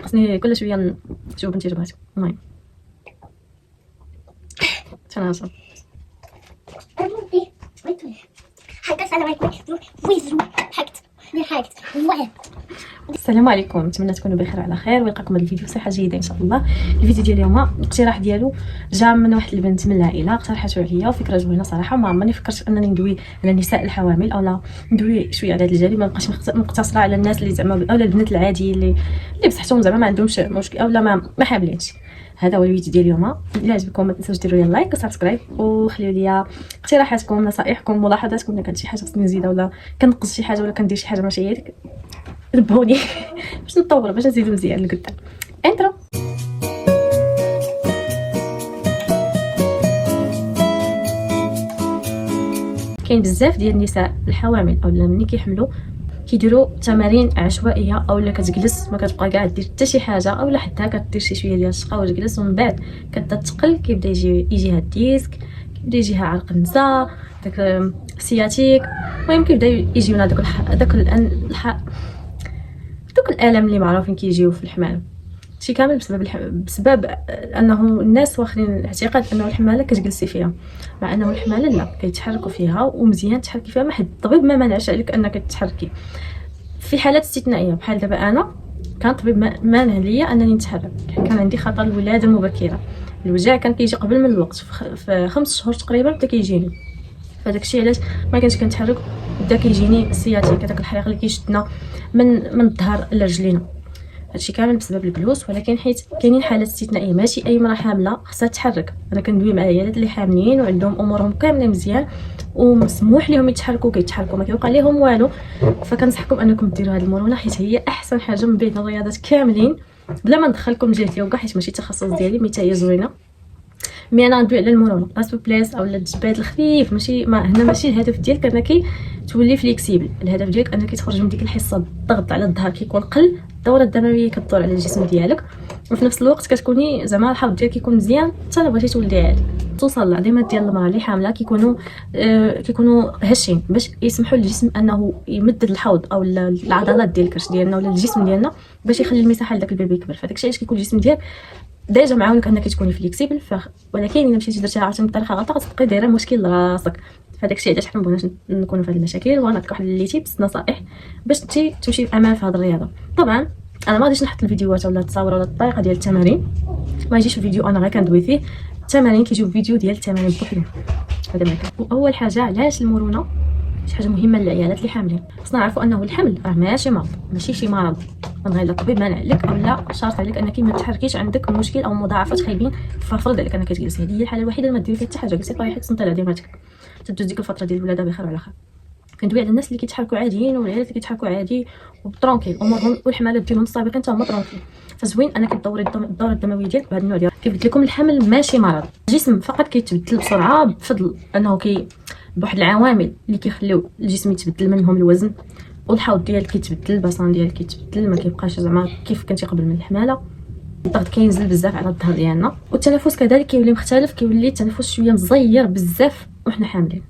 خصني كل شويه نشوف بنتي جبات. المهم تناصر السلام عليكم، نتمنى تكونوا بخير على خير ويلقاكم هذا الفيديو بصحه جيده ان شاء الله. الفيديو ديال اليوم الاقتراح ديالو جا من واحد البنت من العائله، اقترحته عليا وفكره زوينه صراحه. ما عمرني فكرت انني ندوي على النساء الحوامل اولا ندوي شويه على هذا الجانب، ما نبقاش مقتصره على الناس اللي زعما اولا البنات العاديين اللي بصحتهم زعما ما عندهمش مشكل اولا ما حاملينش. هذا هو الفيديو ديال اليوم. الا عجبكم ما تنساوش ديروا لي لايك وسبسكرايب وخليوا لي اقتراحاتكم نصائحكم ملاحظاتكم. الا كانت شي حاجه خصني نزيدها ولا كنقص شي حاجه ولا كندير شي حاجه ماشي هي نبهوني باش نطور باش نزيدو مزيان لقدام. انترو. كاين بزاف ديال النساء الحوامل اولا ملي كيحملوا كيديروا تمارين عشوائيه اولا كتجلس ما كتبقى كاع دير حتى شي حاجه اولا حتى كدير شي شويه ديال الشقه وتجلس ومن بعد كتبدا تقل كيبدا يجيها الديسك، كيبدا يجيها عرق النساء، داك السياتيك. المهم كيبدا يجيونا داك الالم اللي معروفين كيجيو في الحمل. شي كامل بسبب انه الناس واخدين الاعتقاد انه الحماله كتجلسي فيها، مع انه الحماله لا كيتحركوا فيها ومزيان تحركي فيها. ما حد الطبيب ما منعش عليك انك تتحركي في حالات استثنائيه. بحال دابا انا كان طبيب مانع ليا انني نتحرك، كان عندي خطر الولاده المبكره، الوجع كان كيجي قبل من الوقت في 5 شهور تقريبا بدا كيجيني. فداك الشيء علاش ما كنتش كنتحرك، بدا كيجيني السياتيك، داك الحريق اللي كيشدنا من الظهر لرجلينا. هادشي كامل بسبب الجلوس. ولكن حيت كاينين حالات استثنائيه ماشي اي مرأة حامله خصها تتحرك. انا كندوي مع عيالات اللي حاملين وعندهم امورهم كامله مزيان ومسموح لهم يتحركوا كيتحركوا ما كيوقع لهم والو، فكنصحكم انكم ديروا هذه المرونه حيت هي احسن حاجه من بين الرياضات كاملين. بلا ما ندخلكم لجهه اليوغا حيت ماشي التخصص ديالي، مي هي زوينه. مي انا ندوي على المرونه لاس بلاس اولا الجبات الخفيف. هنا ماشي الهدف ديالك انك تولي فليكسيبل، الهدف ديالك انك تخرج من ديك الحصه الضغط على الظهر كيكون قل، الدوره الدمويه كتدور على الجسم ديالك، وفي نفس الوقت كتكوني زعما الحظ ديالك كيكون مزيان حتى الا بغيتي تولدي عادي. خصوصا العظيمات ديال المراه اللي حامله كيكونوا هشين باش يسمحوا للجسم انه يمدد الحوض او العضلات ديال الكرش ديالنا ولا الجسم ديالنا باش يخلي المساحه لذاك البيبي يكبر. فداك الشيء علاش كيكون الجسم ديالك ديجا معاونك انك تكوني فليكسيبل. ولكن الا مشيتي درتيها عرفتي بطريقه غلط غتبقاي دايره مشكل لراسك. فداك الشيء علاش حنا مبغيناش نكونوا في هذه المشاكل، ونعطيك واحد اللي تيبس نصائح باش تمشي بامان في هذه الرياضه. طبعا انا ما غاديش نحط الفيديوهات ولا التصاور ولا الطريقه ديال التمارين، ما يجيش الفيديو انا غير كندوي فيه. التمارين كيجيو فيديو ديال التمارين بوحدهم. هذا ما كان. واول حاجه علاش المرونه شي حاجه مهمه للعيالات اللي حاملين. خصنا نعرفوا انه الحمل راه ماشي مرض، ماشي شي مرض من غير الطبيب مانع لك اولا شرط عليك انك ما تحركيش عندك مشكل او مضاعفات خايبين فرض عليك انك تجلسي. هذه هي الحاله الوحيده اللي ما ديري فيها حتى حاجه، جلسي طيحي تصنتي على ديماتك تدوز ديك الفتره ديال الولاده بخير وعلى خير. كندوي على الناس اللي كيتحركوا عاديين والعيالات اللي كيتحركوا عادي وبطرونكيل امورهم والحملات ديالهم السابقين حتى هما طرونكيل. فزوين انك تدوري الدوره الدمويه ديالك بهذا النوع ديال. كيف قلت لكم الحمل ماشي مرض، الجسم فقط كيتبدل بسرعه بفضل انه بواحد العوامل اللي كيخليو الجسم يتبدل، منهم الوزن والحوض ديالك كيتبدل، البصان ديالك كيتبدل، ما كيبقاش زعما كيف كنتي قبل من الحماله. الضغط كينزل بزاف على الظهر ديالنا، والتنفس كذلك كيولي مختلف، كيولي التنفس شويه مزير بزاف وحنا حاملين.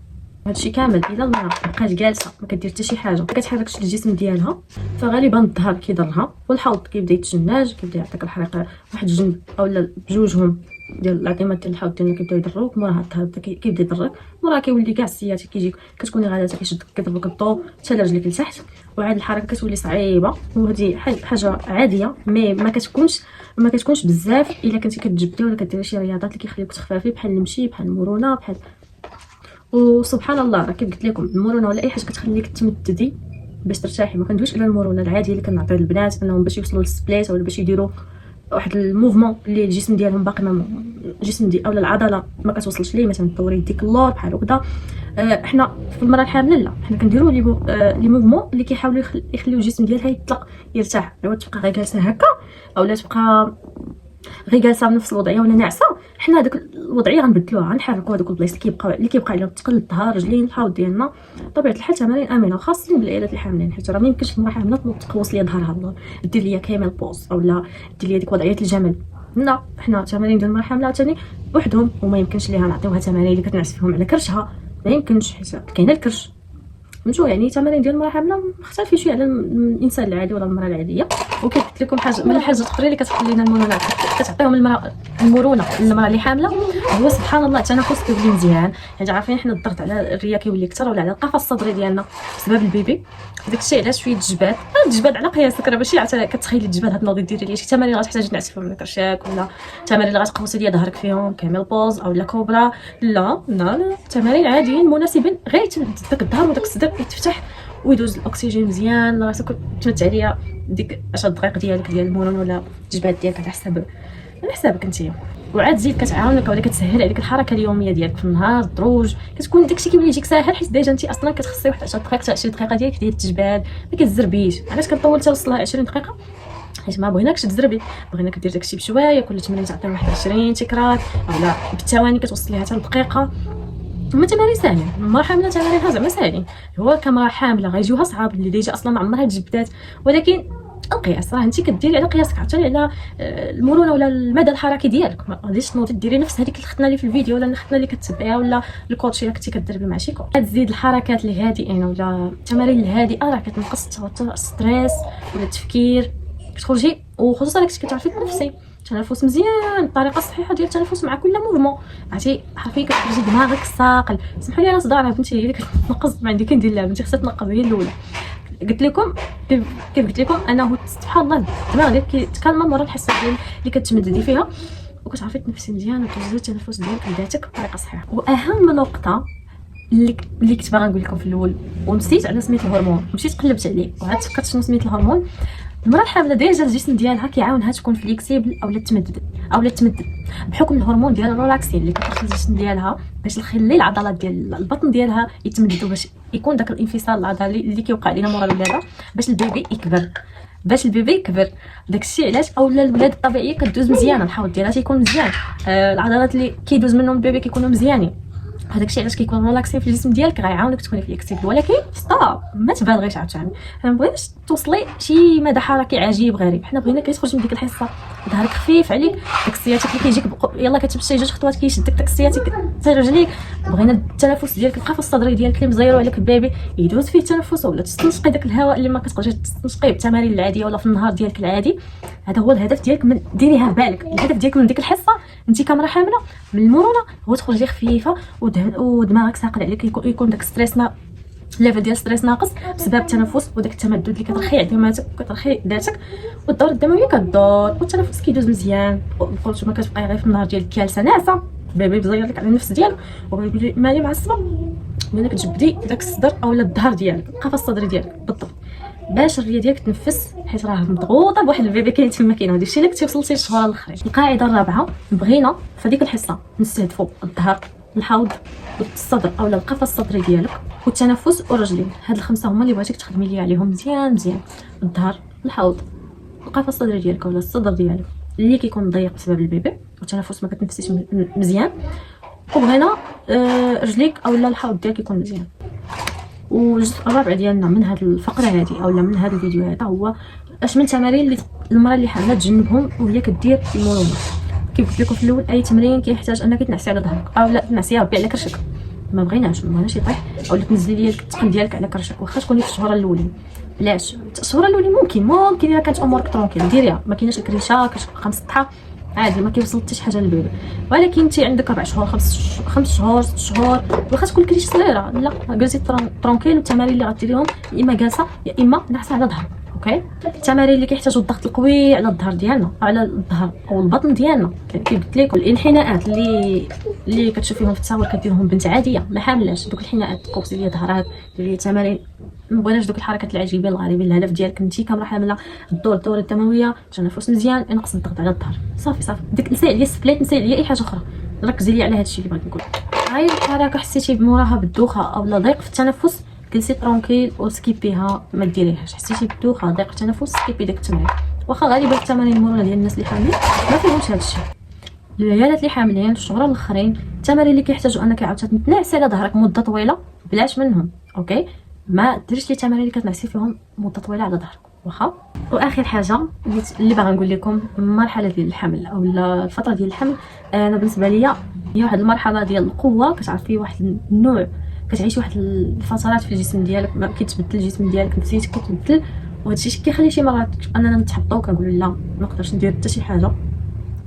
هادشي كامل الا المراه بقات جالسه ما كدير حتى شي حاجه ما كتحركش الجسم ديالها فغالبا الظهر كيضرها والحوض كيبدا يتشنج، كيبدا يعطيك الحريق واحد الجنب اولا بجوجهم ديال العظيمات ديال الحوض ديالنا كيبداو يضروك. موراها الظهر كيبدا يضرك، موراها كيولي كاع السياتيك كيجيك، كتكوني غاده كيشدك كيضربك الضو حتى لرجليك لتحت، وعاد الحركه كتولي صعيبه. وهذه حاجه عاديه مي ما كتكونش بزاف الا كنتي كتجبدي ولا كديري شي رياضات اللي كيخليوك تخفافي بحال المشي بحال المرونه بحال. وسبحان الله راه كيف قلت لكم المرونه ولا اي حاجه كتخليك تمددي باش ترتاحي. ما كندويش على المرونه العاديه اللي كنعطيو للبنات انهم باش يوصلوا للسبليت ولا باش يديروا واحد الموفمون اللي الجسم ديالهم باقي ما الجسم ديال اولا العضله ما كتوصلش ليه، مثلا دوري يديك اللور بحال هكذا. احنا في المراه الحامله لا، حنا كنديروا لي موفمون اللي كيحاولوا يخليو الجسم ديالها يطلق يرتاح. لو تبقى غير جالسه هكا اولا تبقى غير جالسه بنفس الوضعيه ولا ناعسه، حنا هذيك الوضعيه غنبدلوها، غنحركوا هذوك البلايص اللي كيبقى عليهم الثقل، الظهر رجلين الحوض ديالنا. طبيعه الحال تمارين امنه وخاصه بالعائلات اللي حاملين، حيت راه ما يمكنش المراه حامله تقوس ليا ظهرها دير ليا كامل بوز اولا دير ليا ديك وضعيه الجمل. لا، حنا تمارين ديال المراه حامله ثاني وحدهم، وما يمكنش ليها نعطيوها تمارين اللي كتنعس فيهم على كرشها، ما يمكنش حيت كاينه الكرش فهمتوا؟ يعني التمارين ديال المراه حامله مختلفين شويه على الانسان العادي ولا المراه العاديه. وكيف قلت لكم حاجه من الحاجات الاخرى اللي كتخلينا المرونه، كتعطيهم المرونه للمراه اللي حامله، هو سبحان الله التنفس كيولي مزيان. يعني عارفين حنا الضغط على الريه كيولي اكثر، ولا على القفص الصدري ديالنا بسبب البيبي. داكشي علاش شويه الجبال، الجبال على قياسك، راه ماشي عاد كتخيلي الجبال هاد النوض ديري ليا شي تمارين غتحتاجي تنعسي فيهم الكرشاك، ولا تمارين اللي غتقوسي ليا ظهرك فيهم كامل بوز او لا كوبرا. لا لا لا، تمارين عاديين مناسبين، غير داك الظهر وداك الصدر يتفتح ويدوز الاكسجين مزيان راسك. تمتع ليا ديك 10 دقائق ديالك ديال المرونه ولا الجبال ديالك على حسابك انت. وعاد زيد كتعاونك ولا كتسهل عليك الحركه اليوميه ديالك في النهار، الدروج كتكون داكشي كيولي يجيك ساهل، حيت ديجا انت اصلا كتخصي واحد 10 دقائق حتى 20 دقيقه ديالك ديال التجبال، ما كتزربيش. علاش كنطول توصلها 20 دقيقه؟ حيت ما بغيناكش تزربي، بغيناك دير داكشي بشويه، كل تمرين تعطي واحد 20 تكرار، اولا بالثواني كتوصل ليها حتى لدقيقه. هما تمارين ساهلين، المراه حامله تمارينها زعما ساهلين. هو كمراه حامله غيجيوها صعاب اللي ديجا اصلا ما عمرها تجبدات، ولكن القياس راه انت كديري على قياسك، عاوتاني على المرونه ولا المدى الحركي ديالك. ما غاديش تنوضي ديري نفس هذيك اللي خدنا لي في الفيديو ولا الخدمه اللي كتبعيها ولا الكوتش اللي كنتي كدربي مع شي كوتش. تزيد الحركات الهادئين ولا التمارين الهادئه راه كتنقص التوتر، الستريس ولا التفكير. كتخرجي وخصوصا الا كنتي كتعرفي تنفسي تنفس مزيان، الطريقه الصحيحه ديال التنفس مع كل موفمون. عرفتي حرفيا كتخرجي دماغك الثاقل. سمحوا لي انا صداع بنتي هي اللي كتنقص، ما عندي كندير لها بنتي خصها تنقص هي الاولى. قلت لكم كيف قلت لكم انه سبحان الله الدماغ ديالك كتكالما مره الحصه ديال اللي كتمددي فيها وكتعرفي تنفسي مزيان وتوزعي التنفس ديالك لذاتك بطريقه صحيحه. واهم نقطه اللي كنت باغا نقول لكم في الاول ونسيت على سميت الهرمون، مشيت قلبت عليه وعاد فكرت شنو سميت الهرمون. المراه الحامله ديجا الجسم ديالها كيعاونها تكون فليكسيبل اولا تمدد بحكم الهرمون ديال الرولاكسين اللي كتخرج الجسم ديالها باش يخلي العضلات ديال البطن ديالها يتمددوا، باش يكون داك الانفصال العضلي اللي كيوقع لنا مورا الولاده، باش البيبي يكبر. داكشي علاش اولا الولاده الطبيعيه كدوز مزيانه، الحوض ديالها تيكون مزيان، العضلات اللي كيدوز منهم البيبي كيكونوا مزيانين. هذاك الشيء علاش كيكون ريلاكسي في الجسم ديالك غيعاونك تكوني فليكسيبل. ولكن ستوب، ما تبالغيش عاوتاني. ما بغيتش توصلي شي مدى حركي عجيب غريب. حنا بغينا كتخرج من ديك الحصه ظهرك خفيف عليك، داك السياتيك اللي كيجيك يلا كتمشي 2 خطوات كيشدك داك السياتيك حتى رجليك. بغينا التنفس ديالك القفص الصدري ديالك اللي مزيرو عليك البيبي يدوز فيه التنفس، ولا تستنشقي داك الهواء اللي ما كتقدريش تستنشقيه بالتمارين العاديه ولا في النهار ديالك العادي. هذا هو الهدف ديالك، من ديريها في بالك. الهدف ديالك من ديك الحصه انت كامراه حامله من المرونه هو تخرجي خفيفه ودماغك ثاقل عليك، يكون داك ستريس ليفل ديال ستريس ناقص بسبب التنفس وداك التمدد اللي كترخي عظماتك وكترخي ذاتك، والدوره الدمويه كدور والتنفس كيدوز مزيان. قلت ما كتبقاي غير في النهار ديال الكالسه ناعسه البيبي بزير لك على النفس ديالك وغيقول لي مالي معصبه، ملي كتجبدي داك الصدر اولا الظهر ديالك القفص الصدري ديالك بالضبط باش الريه ديالك تنفس، حيت راه مضغوطه بواحد البيبي كاين تما كاين. هادشي اللي كنتي وصلتي للشهور الاخرين. القاعده الرابعه بغينا في ديك الحصه نستهدفوا الظهر، الحوض، الصدر اولا القفص الصدري ديالك والتنفس والرجلين. هاد الخمسه هما اللي بغيتك تخدمي لي عليهم مزيان. الظهر، الحوض، القفص الصدري ديالك ولا الصدر ديالك اللي كيكون ضيق بسبب البيبي والتنفس ما كتنفسيش مزيان، وبغينا رجليك اولا الحوض ديالك يكون مزيان. والجزء الرابع ديالنا من هذه الفقره هذه اولا من هذا الفيديو هذا هو اش من تمارين اللي المراه اللي حامله تجنبهم وهي كدير المرونه. كيف قلت لكم في الاول اي تمرين كيحتاج انك تنعسي على ظهرك اولا تنعسي ربي على كرشك، ما بغيناش يطيح اولا تنزلي ديالك الثقل ديالك على كرشك. واخا تكوني في الشهور الاولين بلاش، الشهور الاولين ممكن الا كانت امورك ترونكيل ديريها، ما كايناش الكريشه كتبقى مسطحه عادي ما كيوصل حتى شي حاجه للبيبي. ولكن انت عندك 4 شهور 5 شهور 6 شهور واخا تكون كريشه صغيره لا جلسي ترونكيل. والتمارين اللي غديريهم يا اما جالسه يا اما نعسه على ظهرك. اوكي، التمارين اللي كيحتاجوا الضغط القوي على الظهر ديالنا على الظهر او البطن ديالنا كيف قلت لكم الانحناءات اللي كتشوفيهم في التصاور كديرهم بنت عاديه ما حاملاش. دوك الانحناءات تقوسي ليا ظهرك ديري تمارين، ما بغيناش دوك الحركات العجيبه الغريبه. الهدف ديالك انت كامراه حامله الدوره الدمويه، تنفس مزيان، ينقص الضغط على الظهر. صافي ديك نسي عليا السبليت، نسي عليا اي حاجه اخرى، ركزي لي على هادشي اللي بغيت نقول. هاي الحركه حسيتي بموراها بالدوخه اولا ضيق في التنفس جلسي ترونكيل وسكيبيها ما ديريهاش. حسيتي بدوخه ضيق في التنفس سكيبي داك التمرين. واخا غالبا التمارين المرونه ديال الناس اللي حاملين ما فيهمش هادشي. العيالات اللي حاملين الشهور الاخرين التمارين اللي كيحتاجوا انك عاوتاني تنعسي على ظهرك مده طويله بلاش منهم. اوكي، ما ديريش لي تمارين اللي كتنعسي فيهم مده طويله على ظهرك واخا. واخر حاجه اللي باغا نقول لكم المرحله ديال الحمل او الفتره ديال الحمل، انا بالنسبه ليا هي واحد المرحله ديال القوه. كتعرفي واحد النوع كتعيش واحد الفترات في الجسم ديالك، ما كيتبدل الجسم ديالك، نفسيتك كتبدل، وهذا الشيء كيخلي شي مرات اننا نتحبطوا وكنقولوا لا ما نقدرش ندير حتى شي حاجه.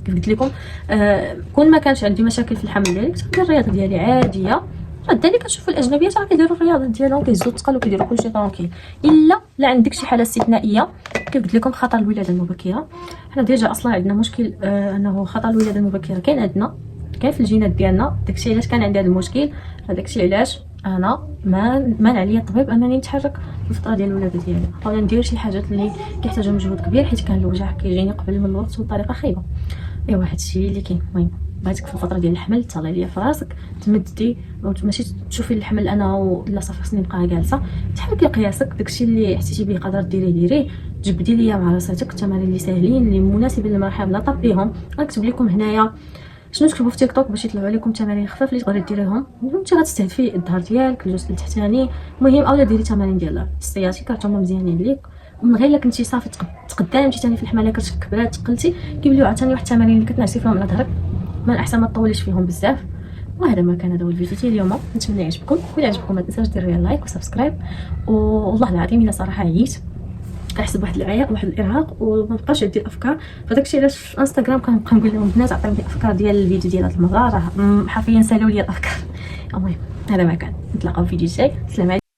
كيف قلت لكم كون ما كانش عندي مشاكل في الحمل ديالي كنت كندير الرياضه ديالي عاديه. الدليل كتشوفوا الاجنبيات راه كيديروا الرياضه ديالهم، كيهزوا الثقل وكيديروا كلشي طونكيل، الا عندك شي حاله استثنائيه. كيف قلت لكم خطر الولاده المبكره، حنا ديجا اصلا عندنا مشكل انه خطر الولاده المبكره كاين عندنا، كاين في الجينات ديالنا. داكشي علاش كان عندي هذا المشكل، داكشي علاش انا ما عليا الطبيب انني نتحرك في الفتره ديال الولاده ديالي ولا ندير شي حاجات اللي كيحتاجوا مجهود كبير، حيت كان الوجع كيجيني قبل من الوقت بطريقه خايبه. ايوا هادشي اللي كاين. المهم بغيتك في الفتره ديال الحمل تهلاي ليا في راسك، تمدي ماشي تشوفي الحمل انا ولا صافي خصني نبقى جالسه، تحركي قياسك، داكشي اللي حسيتي به قادره ديريه جبدي ليا مع راساتك. التمارين اللي ساهلين اللي مناسبين للمرحله لا طبيهم، غنكتب لكم هنايا شنو تكتبوا في تيك توك باش يطلعوا لكم تمارين خفاف اللي تقدري ديريهم. انت غتستهدفي الظهر ديالك، الجزء التحتاني، المهم اولا ديري تمارين ديال السياتيك حتى هما مزيانين ليك. من غير الا كنتي صافي تقدمتي ثاني في الحمله كرتك كبرات تقلتي، كيوليو عاوتاني واحد التمارين اللي كتنعسي فيهم على ظهرك، من الاحسن ما تطوليش فيهم بزاف. وهذا ما كان، هذا هو الفيديو ديال اليوم. نتمنى يعجبكم، وإلا عجبكم ما تنساوش ديروا لايك وسبسكرايب. والله العظيم الا صراحه عييت، كنحس بواحد العياء وواحد الارهاق وما بقاش عندي الافكار، فداكشي علاش في انستغرام كنبقى نقول لهم البنات عطيوني الافكار ديال الفيديو ديال هاد المره، راه حرفيا سالوا لي الافكار. المهم هذا ما كان، نتلاقاو في فيديو جاي. سلام عليكم.